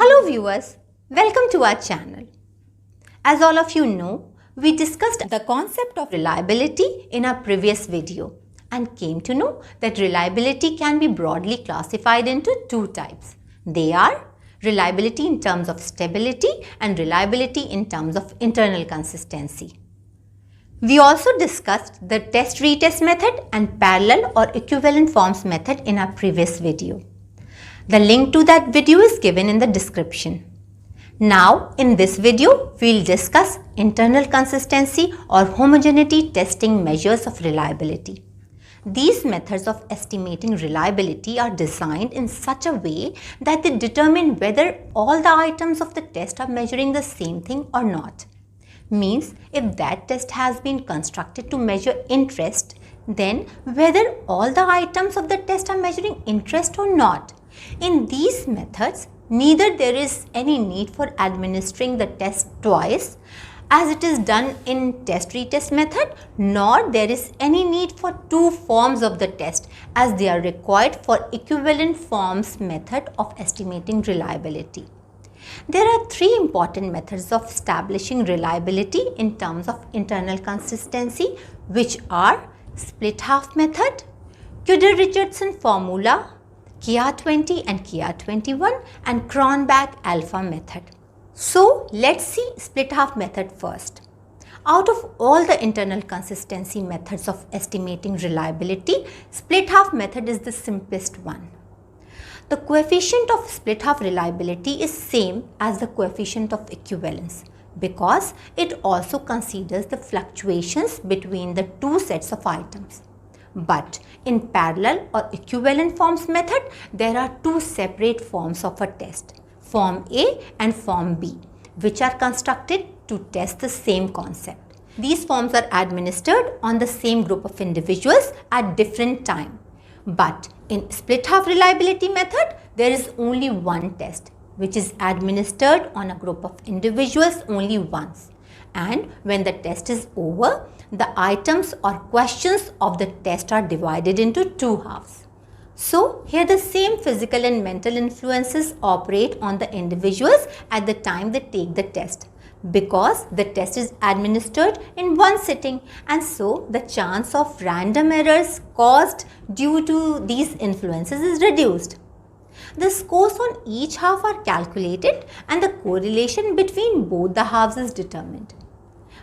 Hello viewers, welcome to our channel. As all of you know, we discussed the concept of reliability in our previous video and came to know that reliability can be broadly classified into two types. They are reliability in terms of stability and reliability in terms of internal consistency. We also discussed the test-retest method and parallel or equivalent forms method in our previous video. The link to that video is given in the description. Now, in this video, we'll discuss internal consistency or homogeneity testing measures of reliability. These methods of estimating reliability are designed in such a way that they determine whether all the items of the test are measuring the same thing or not. Means if that test has been constructed to measure interest, then whether all the items of the test are measuring interest or not. In these methods, neither there is any need for administering the test twice as it is done in test-retest method, nor there is any need for two forms of the test as they are required for equivalent forms method of estimating reliability. There are three important methods of establishing reliability in terms of internal consistency, which are split half method, Kuder-Richardson formula, KR20 and KR21, and Cronbach alpha method. So let's see split half method first. Out of all the internal consistency methods of estimating reliability, split half method is the simplest one. The coefficient of split half reliability is same as the coefficient of equivalence because it also considers the fluctuations between the two sets of items. But in parallel or equivalent forms method, there are two separate forms of a test, form A and form B, which are constructed to test the same concept. These forms are administered on the same group of individuals at different time. But in split half reliability method, there is only one test, which is administered on a group of individuals only once. And when the test is over, the items or questions of the test are divided into two halves. So, here the same physical and mental influences operate on the individuals at the time they take the test, because the test is administered in one sitting, and so the chance of random errors caused due to these influences is reduced. The scores on each half are calculated and the correlation between both the halves is determined.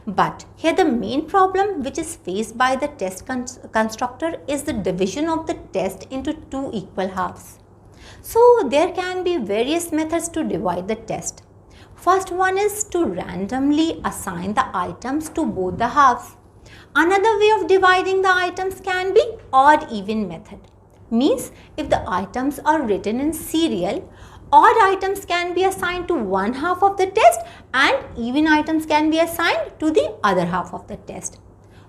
But here the main problem which is faced by the test constructor is the division of the test into two equal halves. So there can be various methods to divide the test. First one is to randomly assign the items to both the halves. Another way of dividing the items can be odd-even method. Means if the items are written in serial, odd items can be assigned to one half of the test and even items can be assigned to the other half of the test.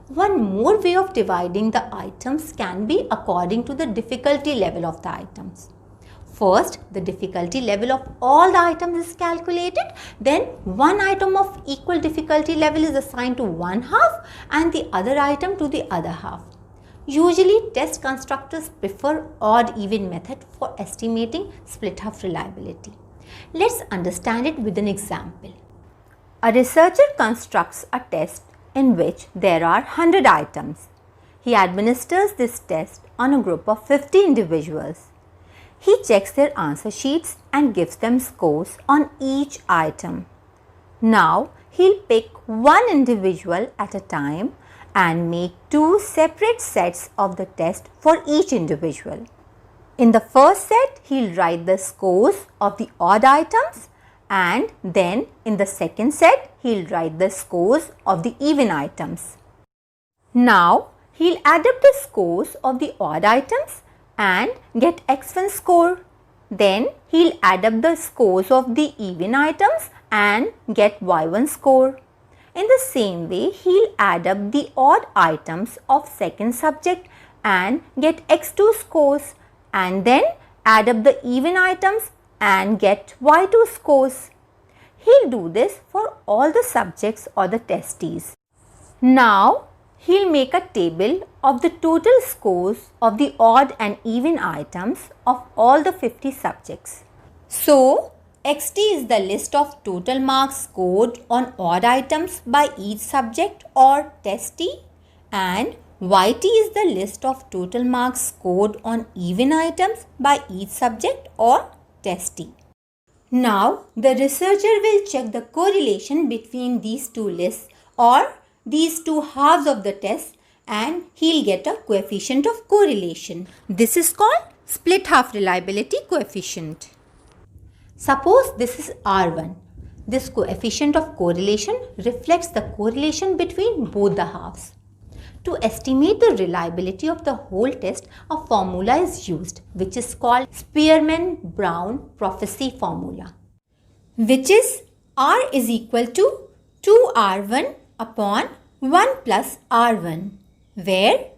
One more way of dividing the items can be according to the difficulty level of the items. First, the difficulty level of all the items is calculated, then one item of equal difficulty level is assigned to one half and the other item to the other half. Usually, test constructors prefer odd-even method for estimating split half reliability. Let's understand it with an example. A researcher constructs a test in which there are 100 items. He administers this test on a group of 50 individuals. He checks their answer sheets and gives them scores on each item. Now, he'll pick one individual at a time and make two separate sets of the test for each individual. In the first set, he'll write the scores of the odd items, and then in the second set, he'll write the scores of the even items. Now, he'll add up the scores of the odd items and get X1 score. Then, he'll add up the scores of the even items and get Y1 score. In the same way, he'll add up the odd items of second subject and get X2 scores, and then add up the even items and get Y2 scores. He'll do this for all the subjects or the testees. Now, he'll make a table of the total scores of the odd and even items of all the 50 subjects. So, XT is the list of total marks scored on odd items by each subject or testee, and YT is the list of total marks scored on even items by each subject or testee. Now, the researcher will check the correlation between these two lists or these two halves of the test, and he'll get a coefficient of correlation. This is called split half reliability coefficient. Suppose this is R1. This coefficient of correlation reflects the correlation between both the halves. To estimate the reliability of the whole test, a formula is used which is called Spearman-Brown prophecy formula, which is R is equal to 2R1 upon 1 plus R1, where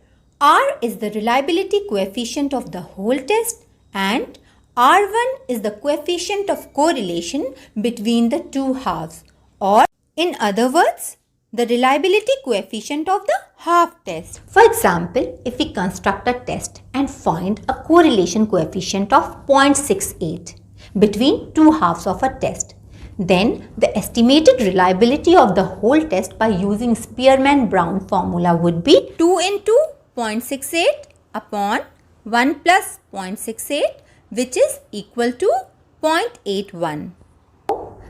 R is the reliability coefficient of the whole test and R1 is the coefficient of correlation between the two halves, or in other words, the reliability coefficient of the half test. For example, if we construct a test and find a correlation coefficient of 0.68 between two halves of a test, then the estimated reliability of the whole test by using Spearman-Brown formula would be 2 into 0.68 upon 1 plus 0.68, which is equal to 0.81.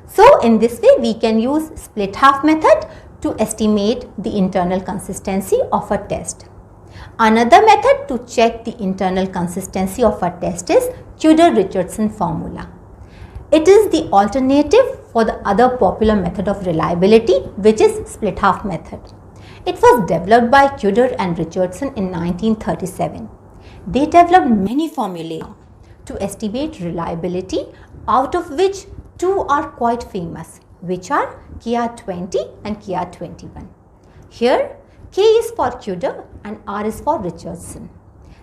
So in this way we can use split half method to estimate the internal consistency of a test. Another method to check the internal consistency of a test is Tudor-Richardson formula. It is the alternative for the other popular method of reliability, which is split half method. It was developed by Tudor and Richardson in 1937. They developed many formulae to estimate reliability, out of which two are quite famous, which are KR20 and KR21. Here, K is for Tudor and R is for Richardson.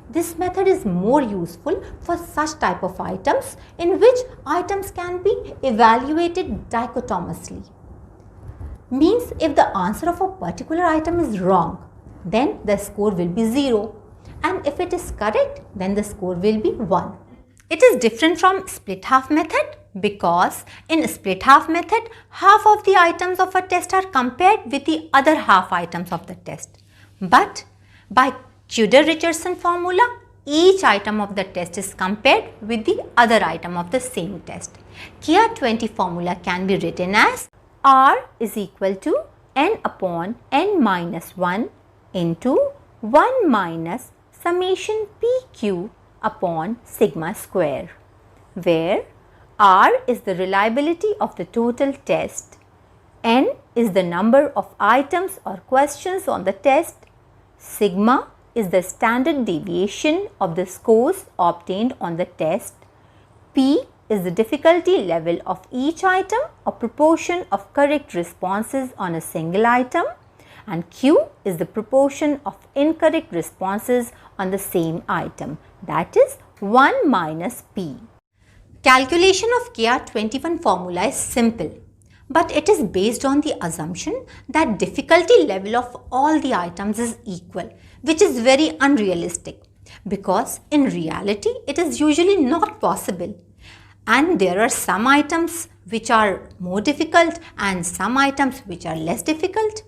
This method is more useful for such type of items in which items can be evaluated dichotomously. Means if the answer of a particular item is wrong, then the score will be 0, and if it is correct, then the score will be 1. It is different from split half method because in split half method, half of the items of a test are compared with the other half items of the test. But by Tudor-Richardson formula, each item of the test is compared with the other item of the same test. KR20 formula can be written as R is equal to n upon n minus 1 into 1 minus summation PQ upon sigma square, where R is the reliability of the total test, n is the number of items or questions on the test, sigma is the standard deviation of the scores obtained on the test, P is the difficulty level of each item or proportion of correct responses on a single item, and Q is the proportion of incorrect responses on the same item, that is 1 minus P. Calculation of KR21 formula is simple, but it is based on the assumption that difficulty level of all the items is equal, which is very unrealistic because in reality it is usually not possible, and there are some items which are more difficult and some items which are less difficult.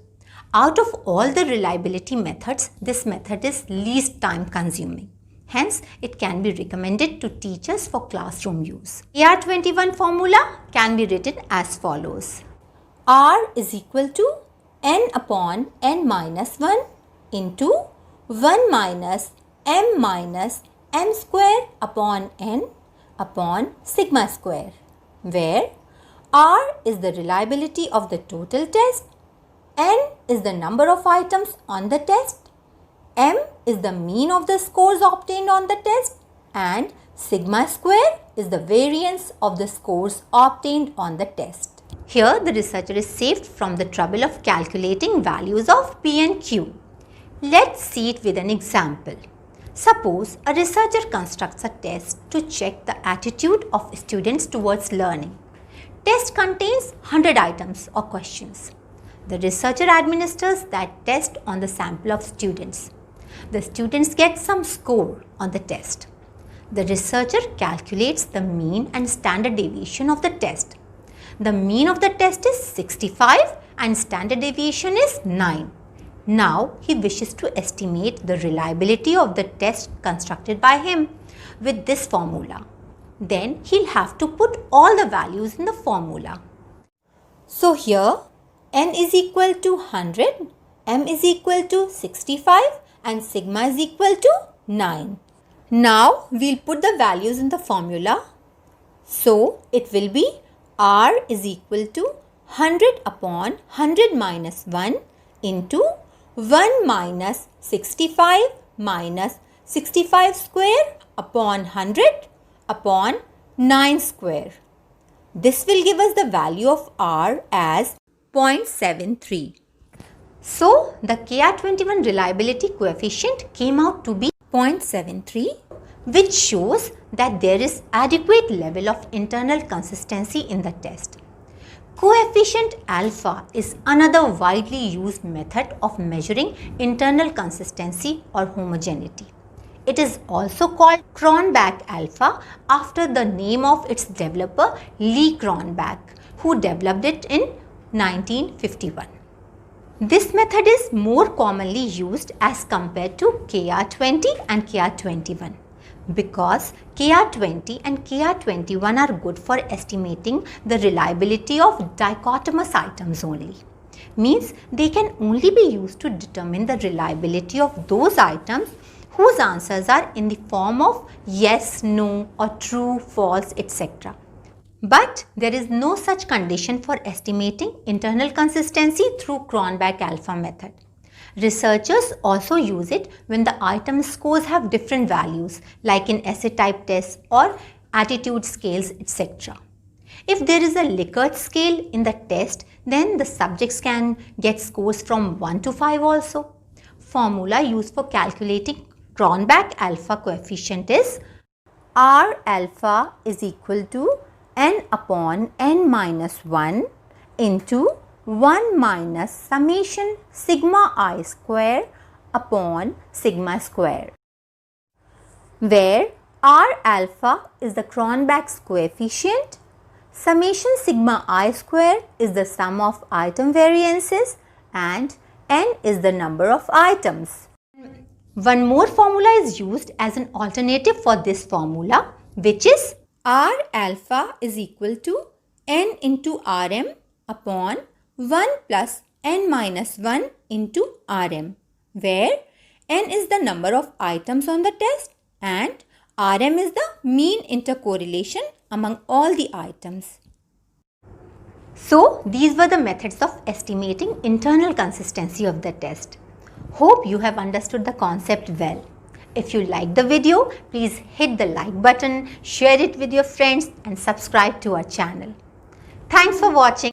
Out of all the reliability methods, this method is least time consuming. Hence, it can be recommended to teachers for classroom use. KR21 formula can be written as follows. R is equal to n upon n minus 1 into 1 minus m square upon n upon sigma square, where R is the reliability of the total test, n is the number of items on the test, m is the mean of the scores obtained on the test, and sigma square is the variance of the scores obtained on the test. Here the researcher is saved from the trouble of calculating values of P and Q. Let's see it with an example. Suppose a researcher constructs a test to check the attitude of students towards learning. Test contains 100 items or questions. The researcher administers that test on the sample of students. The students get some score on the test. The researcher calculates the mean and standard deviation of the test. The mean of the test is 65 and standard deviation is 9. Now he wishes to estimate the reliability of the test constructed by him with this formula. Then he'll have to put all the values in the formula. So here n is equal to 100, m is equal to 65 and sigma is equal to 9. Now we'll put the values in the formula. So it will be r is equal to 100 upon 100 minus 1 into 1 minus 65 minus 65 square upon 100 upon 9 square. This will give us the value of r as 0.73. So the KR21 reliability coefficient came out to be 0.73, which shows that there is adequate level of internal consistency in the test. Coefficient alpha is another widely used method of measuring internal consistency or homogeneity. It is also called Cronbach alpha after the name of its developer Lee Cronbach, who developed it in 1951. This method is more commonly used as compared to KR20 and KR21 because KR20 and KR21 are good for estimating the reliability of dichotomous items only. Means they can only be used to determine the reliability of those items whose answers are in the form of yes, no or true, false, etc. But there is no such condition for estimating internal consistency through Cronbach alpha method. Researchers also use it when the item scores have different values like in essay type tests or attitude scales, etc. If there is a Likert scale in the test, then the subjects can get scores from 1 to 5 also. Formula used for calculating Cronbach alpha coefficient is R alpha is equal to n upon n minus 1 into 1 minus summation sigma I square upon sigma square, where R alpha is the Cronbach's coefficient, summation sigma I square is the sum of item variances and n is the number of items. One more formula is used as an alternative for this formula, which is R alpha is equal to n into Rm upon 1 plus n minus 1 into Rm, where n is the number of items on the test and Rm is the mean intercorrelation among all the items. So these were the methods of estimating internal consistency of the test. Hope you have understood the concept well. If you liked the video, please hit the like button, share it with your friends and subscribe to our channel. Thanks for watching.